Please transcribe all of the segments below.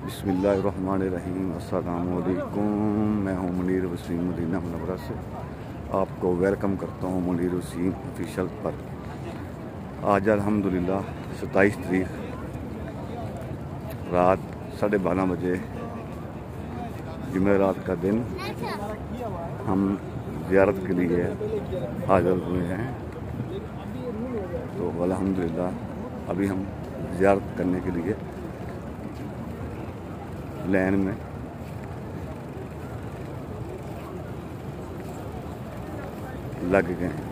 बिस्मिल्लाहिर्रहमानिर्रहीम। अस्सलामुअलैकुम। मैं हूं मुनीर वसीम मदीना मुनव्वरा से। आपको वेलकम करता हूं मुनीर वसीम ऑफिशियल पर। आज अल्हम्दुलिल्लाह 27 तारीख रात 12:30 बजे जुमेरात का दिन हम ज़ियारत के लिए हाज़िर हुए हैं। तो अल्हम्दुलिल्लाह अभी हम ज़ियारत करने के लिए लाइन में लग गए हैं।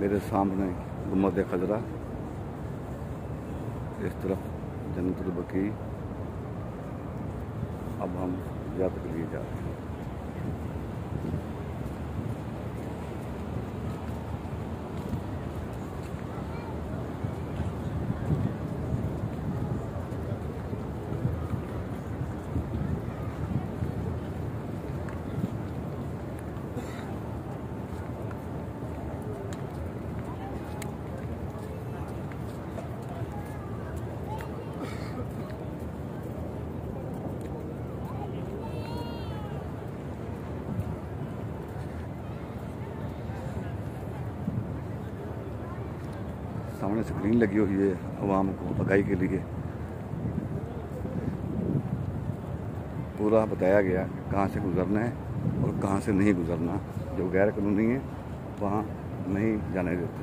मेरे सामने गुम्बद खजरा, इस तरफ जन्नतुल बकी। अब हम ज़ियारत के लिए जा रहे हैं। सामने स्क्रीन लगी हुई है आवाम को आगाही के लिए। पूरा बताया गया कहाँ से गुज़रना है और कहाँ से नहीं गुज़रना। जो गैर कानूनी है वहाँ नहीं जाने देते।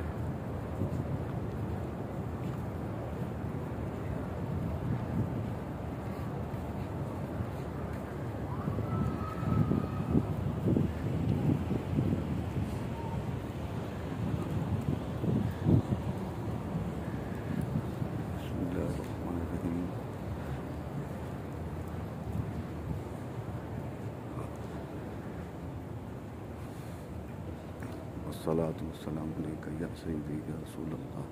अस्सलातु वस्सलामु अलैका या सय्यदी या रसूल अल्लाह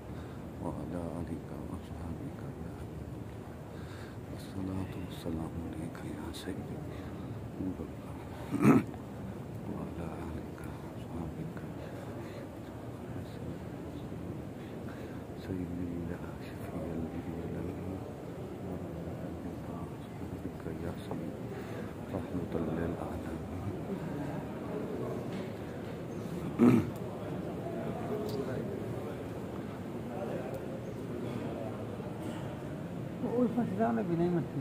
व अला आलिका व अस्हाबिका या हबीबल्लाह। अस्सलातु वस्सलामु अलैका या सय्यदी व अला आलिका व अस्हाबिका सय्यदी या शफीअल मुज़निबीन व अला आलिका व अस्हाबिका या सय्यदी रहमतुल लिल आलमीन। और फंसदा में भी नहीं मरती।